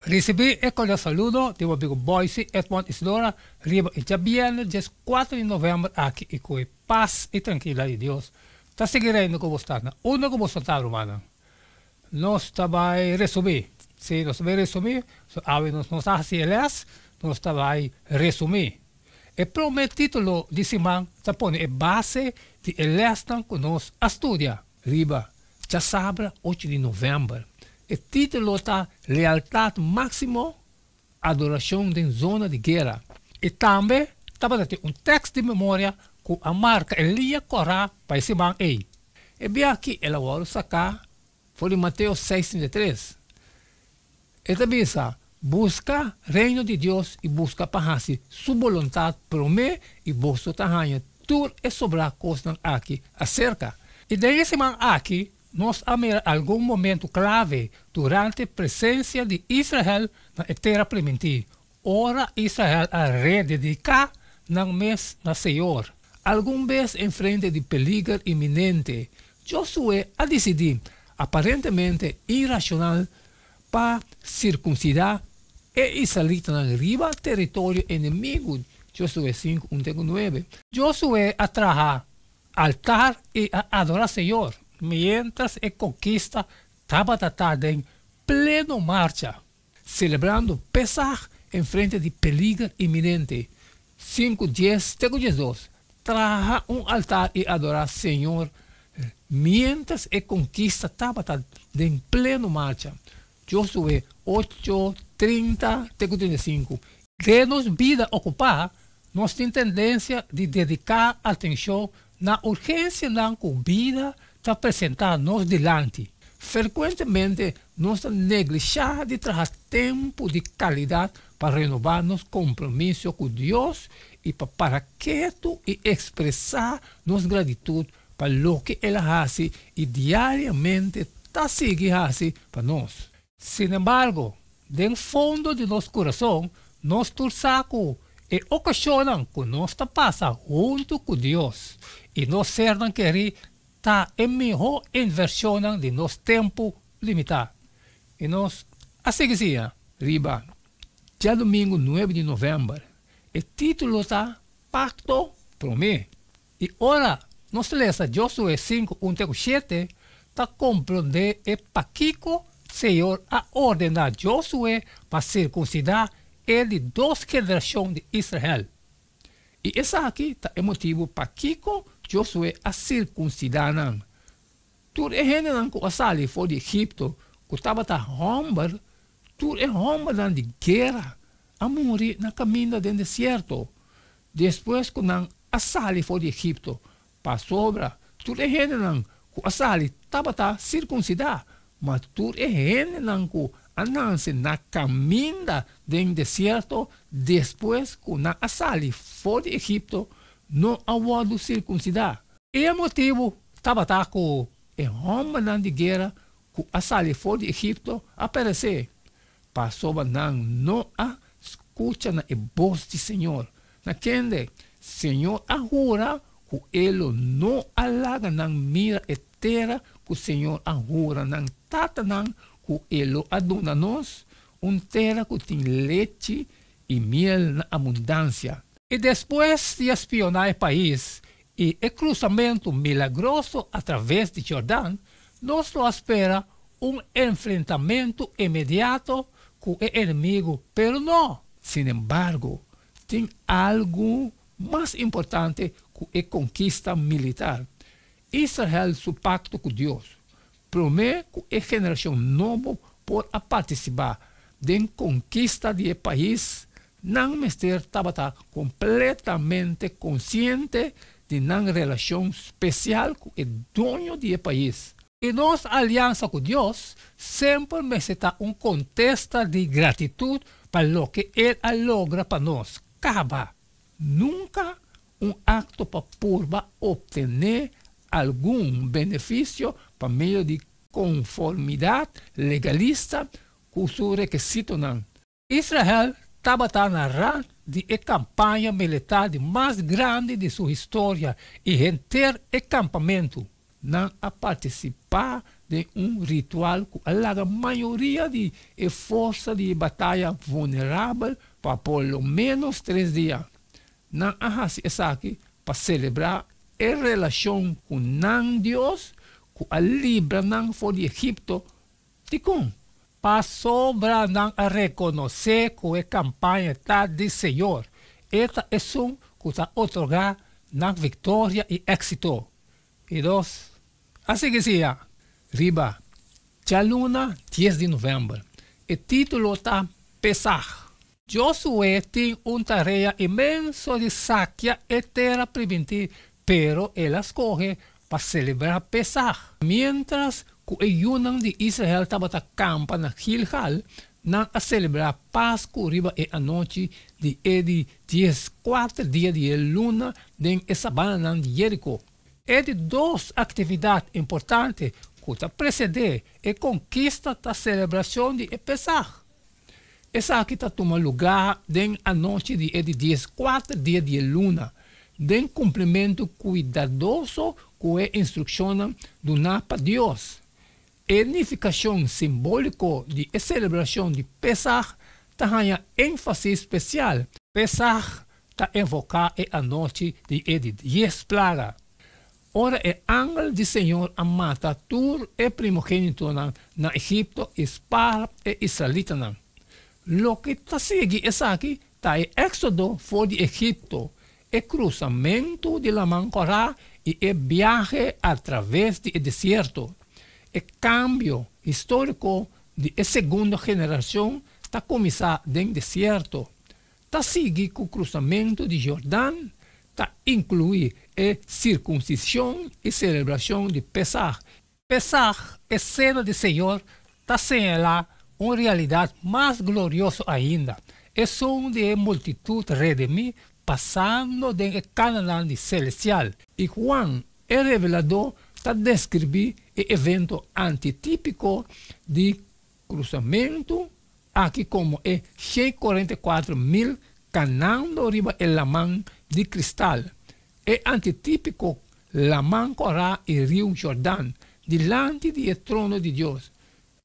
Recebi e cordial saludo de meu amigo Boise Edmond Isidora, riba e viernes, dia 4 de novembro, aqui e com paz e tranquilidade de Deus. Tá seguindo como está, na uma como está, romana. Nós vai resumir. Se nós vai resumir, nós não está assim, aliás, nós vai resumir. E para o meu título de semana, está pondo a base de elestan que nós estudia, riba, já sabe, 8 de novembro. O título está Lealtade Máximo, Adoração em Zona de Guerra. E também estava um texto de memória que a marca Elia Corá para esse banco aí. E bem aqui, ela vai sacar, foi em Mateus 6,33. E também está, busca reino de Deus e busca para sua vontade para mim e vosso tamanho. Tudo é sobre a coisa aqui acerca. E desse banco aqui, nós amamos algum momento clave durante a presença de Israel na terra primitiva. Ora, Israel a rededicar no mês do Senhor. Algum vez em frente de peligro iminente, Josué a decidir, aparentemente irracional, para circuncidar e israelita no riba território inimigo. Josué 5, 1-9. Josué atraja altar e a adorar ao Senhor. Mientras a conquista estava tratada em pleno marcha, celebrando Pesach em frente de peligro iminente. 5:10-12. Traja altar e adorar ao Senhor, mientras a conquista estava em pleno marcha. Josué 8:30-35. De-nos vida ocupar, nós temos tendência de dedicar atenção na urgência da vida está apresentar-nos delante. Frequentemente, nós negligemos de trazer tempo de qualidade para renovar nosso compromisso com Deus e para quieto e expressar nossa gratidão para o que Ele faz e diariamente está seguindo para nós. Sin embargo, dentro do fundo de nosso coração, nós torçamos e ocasionam que nós passamos junto com Deus e nós sermos querer está em melhor inversão de nosso tempo limitado. E nós, assim que seja, riba, dia domingo 9 de novembro, o título está Pacto Promê. E ora, nós lemos Josué 5, 1-7, está compreender e paquico, Senhor, a ordenar Josué para circuncidar ele dos gerações de Israel. E essa aqui está o motivo para Kiko Josué a circuncidar. Tudo é gente que a sali foi de Egipto, que estava a romper, tudo é romper de guerra, a morrer na caminho do deserto. Depois que a sali foi de Egipto, para sobra, tudo é gente que a sali estava a circuncidar, mas tudo é gente que andança na caminho do deserto, depois que a sali foi de Egipto, não há circuncidar. E o motivo estava com o homem de guerra que a sali foi de Egipto aparecer. Passou não a escuta na voz do Senhor. Naquele Senhor agora que ele não alaga na mira eterna que o Senhor agora não tata que ele aduna nós terra que tem leite e mel na abundância. E depois de espionar o país e o cruzamento milagroso através de Jordão, nós espera enfrentamento imediato com o inimigo, pero não. Sin embargo, tem algo mais importante que a conquista militar. Israel, seu pacto com Deus, promete que a geração nova pode participar da conquista do país. Não Mister estava completamente consciente de uma relação especial com o dono do país. E nossa aliança com Deus sempre necessita contexto de gratidão para o que Ele logra para nós. Acaba nunca acto para purba obter algum benefício para meio de conformidade legalista com seu requisito. Israel estava narrando de a campanha militar mais grande de sua história e inteiro acampamento não a participar de ritual que a maioria de força de batalha vulnerável para pelo menos 3 dias. Não ahasi essa aqui para celebrar a relação com Deus, que a libra não foi de Egipto, ticum. Para sobra não a reconhecer que a campanha está de Senhor. Esta é um que está otorgar na vitória e êxito. E dois, assim que seja, riba, a luna 10 de novembro. O título está Pesach. Josué tem uma tarefa imensa de saquear a terra primitiva, pero ele escolhe para celebrar Pesach. Mientras que o Yunnan de Israel estava na campa na Gilgal, não a celebrar Páscoa riba e a noite de 4 dias de luna em essa sabana de Jericó. É de 2 atividades importantes que precedem a conquista da celebração de Pesach. Essa aqui está tomando lugar em a noite de 4 dias de luna, em cumprimento cuidadoso com a instrução do para Deus. A edificação simbólica de celebração de Pesach tem ênfase especial. Pesach está invocado a noite de 10 plagas. Ora, o ángel do Senhor a mata todo o primogênito na Egipto e para os israelitas. Lo que está seguindo aqui está em Éxodo fora de Egipto, o cruzamento de la Mar Corá e o viaje através do deserto. O cambio histórico de segunda geração está começando no deserto. Está seguindo com o cruzamento de Jordão, está incluído a circuncisão e celebração de Pesach. Pesach, a cena do Senhor, está sendo lá uma realidade mais gloriosa ainda. É som de multitud redimida passando do Canaã celestial. E Juan, o revelador, está descrevendo o evento antitípico de cruzamento, aqui como é 144.000 caminhando riba a mão de cristal. É antitípico la mão Corá e rio Jordão, diante do trono de Deus.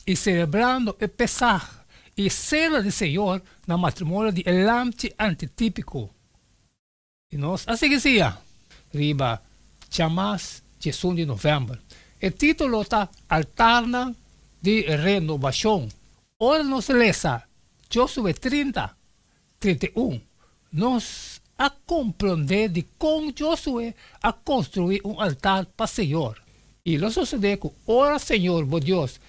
E celebrando o Pesach e cena do Senhor no matrimônio de elante antitípico. E nós, assim que seja, riba, chamas 1 de novembro. O título está Altar de Renovação. Ora nos lesa, Josué 30, 31. Nós a compreender de como Josué a construir altar para o Senhor. E lo sucede que, ora Senhor, bom Deus,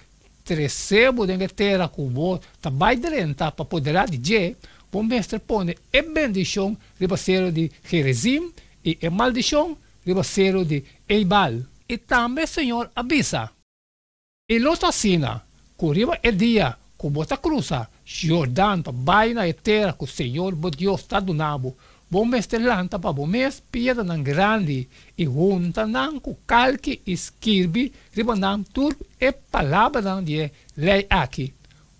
recebo de terra com vos, trabalho de renta para poder dizer, o mestre põe a bendição ribaceiro de Gerizim e a maldição ribaceiro de Eibal. E também o Senhor avisa. E lo assina, que riba é dia, que bota cruza, Jordão para baixo na terra que o Senhor, bom Deus, está donando. Bom mestre lanta para bom mestre piada nan grande e junta nan com calque e escreve riba nan tudo é palavra nan de lei aqui.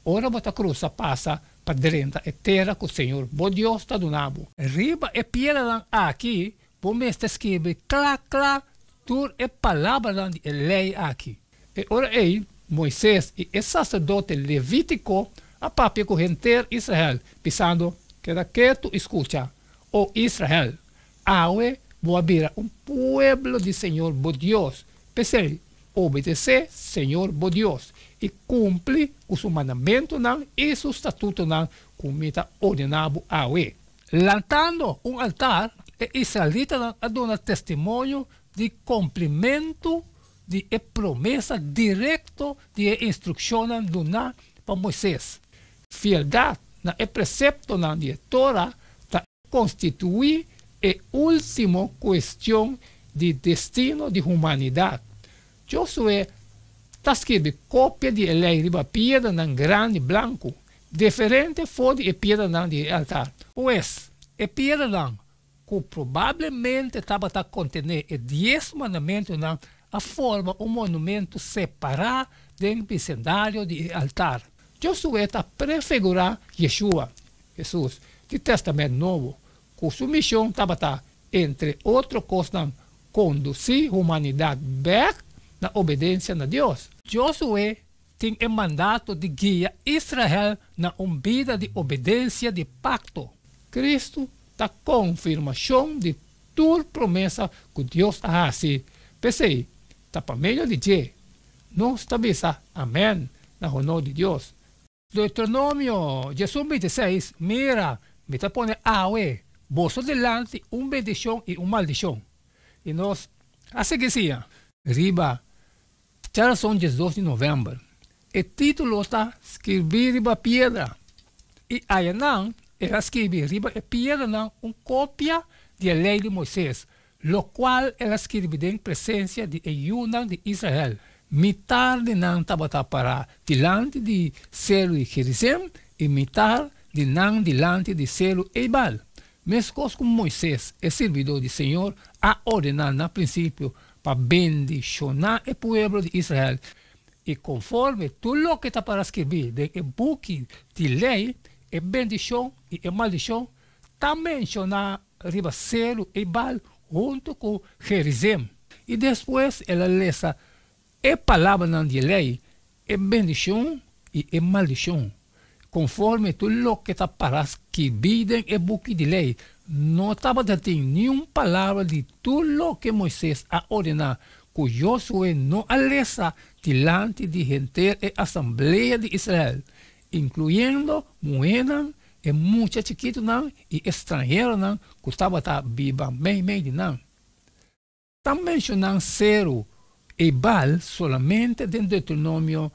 Ora bota cruza passa para dentro a terra que o Senhor, bom Deus, está donando. Riba é piada nan aqui, bom mestre escreve clá, tudo é palavra nan de lei aqui. E ora aí, Moisés e o sacerdote Levítico a papel corrente Israel, pensando que daqui tu escuta. Oh Israel, aue vou abrir pueblo de Senhor bom Deus, pensei, obedecer Senhor bom Deus e cumpre o seu mandamento e seu estatuto como está ordenado aue. Lantando altar, o israelita dá testemunho de cumprimento de promessa direta de instrução dada para Moisés. Fieldade na precepto de Torá constitui a última questão de destino de humanidade. Josué está escrito cópia de lei riba pedra nan grande branco, diferente foi de pedra nan de altar. Pois, a pedra nan, que provavelmente estava a conter 10 mandamentos nan, a forma um monumento separado do cenário de altar. Josué está prefigurar Yeshua, Jesus, do Testamento Novo, que sua missão estava, entre outras coisas, conduzir a humanidade back na obediência a Deus. Josué tem o mandato de guiar Israel na vida de obediência de pacto. Cristo da confirmação de toda promessa que Deus ha feito. Pensei, está para meio de dia. Nós também amém, na honor de Deus. Deuteronômio 26, mira, me está pondo awe, bolso delante, bendição e maldição. E nós, assim que sim, riba, já são 18 de novembro. O título está escrever riba pedra. E aí não, ela escreve riba pedra não, cópia da lei de Moisés, lo qual ela escreve em presença de Euna de Israel. Metade não estava para diante de Selo e Gerizim e metade de não diante de Selo e Ebal. Mas como Moisés, o servidor do Senhor, a ordenado no princípio para bendicionar o povo de Israel. E conforme tudo o que está para escrever no book de lei, a bendição e a maldição, também menciona riba Selo e Ebal junto com Gerizim. E depois ela lesa a palavra de lei, a bendição e a maldição. Conforme tudo o que está para escrever no book de lei, não estava tendo nenhuma palavra de tudo o que Moisés a ordenado, que Josué não a lesa diante de gente e assembleia de Israel, incluindo mulheres e muitos chiquitos e estrangeiros que estavam vivendo meio de não. Também mencionando Selo e Ebal solamente dentro do Deuteronômio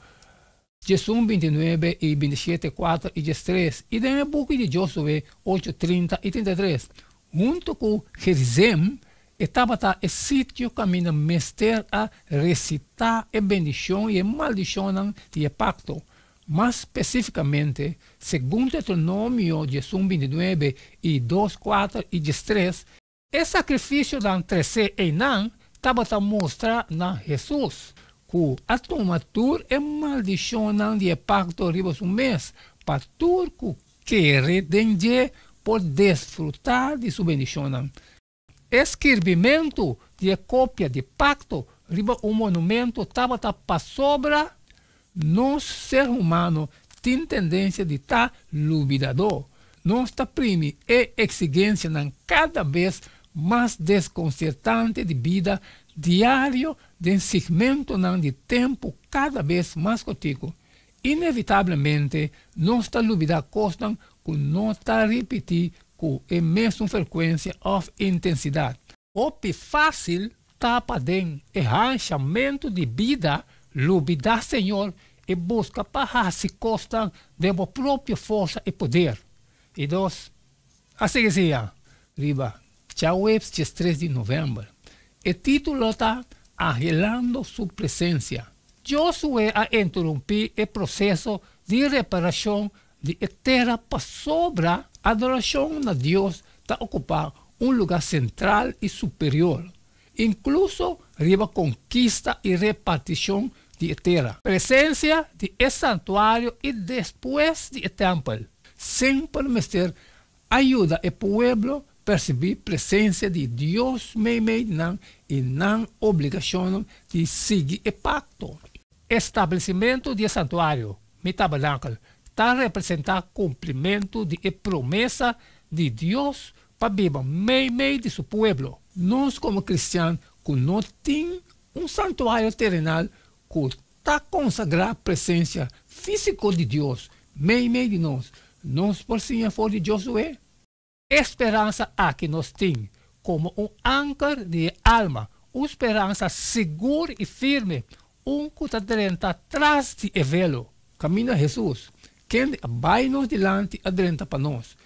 29 e 27, 4 e 13, e no book de Josué 8, 30 e 33. Junto com Gerizim, estava o sítio caminho mestre a recitar a bendição e a maldição do pacto. Mais especificamente, segundo Deuteronômio 29 e 2, 4 e 13, o sacrifício da 13 e não estava a mostrar na Jesus que a tomatura e maldição de pacto arriba um mês para tudo que redenge por desfrutar de sua bendição. Escrevimento de cópia de pacto arriba monumento estava para sobra nós ser humano tem tendência de estar luvidador. Nossa prime e exigência cada vez mais desconcertante de vida diário de segmento de tempo cada vez mais contigo. Inevitavelmente, nossa dúvida consta que não está repetir com a mesma frequência ou intensidade. O fácil está para dentro arranchamento de vida, dúvida Senhor, e busca para se consta de sua própria força e poder. E dois, assim que seja, riba, tchau, 3 de novembro. O título está Arreglando sua presença. Josué a interromper o processo de reparação de terra para sobra a adoração a Deus está ocupar lugar central e superior, incluso riba conquista e repartição de terra, presença de santuário e depois de templo. Sempre mestre ajuda o povo perceber presença de Deus e não obrigação de seguir o pacto. Estabelecimento de santuário, tabernáculo, está representando cumprimento de promessa de Deus para viver meio de seu povo. Nós como cristianos, que não temos santuário terrenal que está consagrado a presença física de Deus, meio de nós por si for de Josué. Esperança que nós temos como âncora de alma, uma esperança segura e firme, que está atrás de velo, caminho a Jesus, quem vai nos delante adrenta para nós.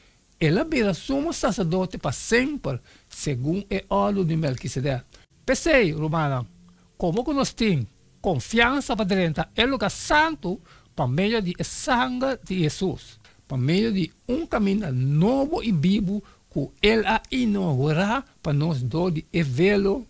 Ela vira sumo sacerdote para sempre, segundo o ordem de Melquisedeque. Pensei, Romana, como que nós temos confiança para dentro do lugar santo, por meio de sangue de Jesus, por meio de caminho novo e vivo que Ele a inaugurar para nós do de velo,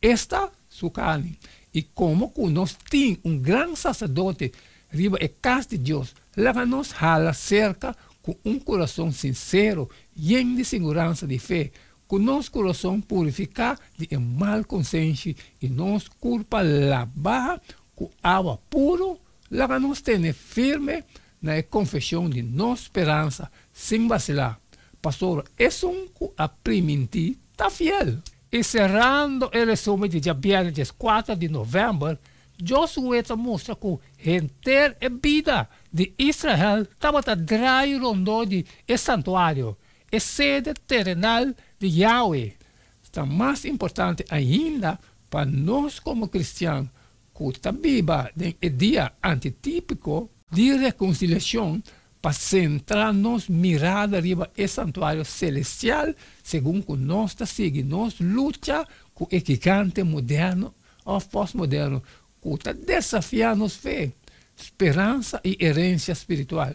esta sua carne. E como que nós temos grande sacerdote, riba e casa de Deus, leva-nos a cerca com coração sincero, lleno de segurança de fé, con nuestro corazón purificar de mal conciencia y nos culpa lavar con agua puro, la que nos tiene firme na confesión de nuestra esperanza sin vacilar. Pastor, es un aprimentir está fiel. Y cerrando el resumen de día viernes 4 de noviembre, Josué mostra que gente e vida de Israel estava atraindo de santuário, a sede terrenal de Yahweh. Está mais importante ainda para nós como cristianos, que está viva no dia antitípico de reconciliação, para centrar-nos mirada arriba o santuário celestial, segundo que nós seguimos, luta com o gigante moderno ou pós-moderno, que está desafiando nos fé, esperança e herência espiritual.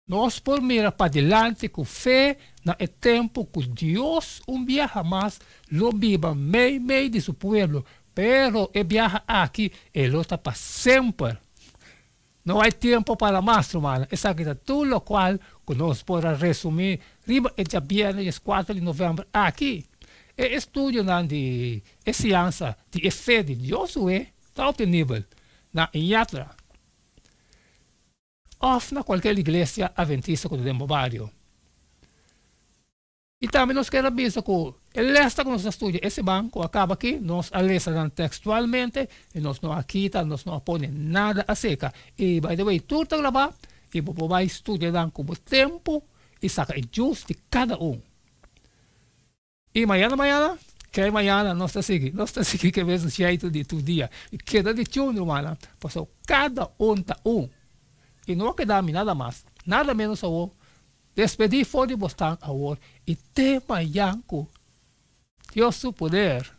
Nós por mirar para diante com fé no tempo que Deus dia jamás lo viva meio de seu povo, pero ele viaja aqui e lo está para sempre. Não há tempo para mais, hermano. Essa é tudo o qual nós podemos resumir riba e dia viernes 4 de novembro aqui. E estudo de ciência de fé de Josué está alto nível na Yatra. Ou na qualquer igreja adventista que temos barrio. E também nós queremos ver que el esta que nós estudamos, esse banco acaba aqui, nós alesamos textualmente, e nós não quita, nós não põe nada a seca. E, by the way, tudo está gravado, e você vai estudar como tempo, e saca justo de cada um. E amanhã, que amanhã nós estamos seguindo que mesmo jeito de todo dia. E queda de tudo, irmã, porque cada um está um. E não queda nada mais, nada menos a um. Despedir fora de bostar agora e ter amanhã com Deus seu poder.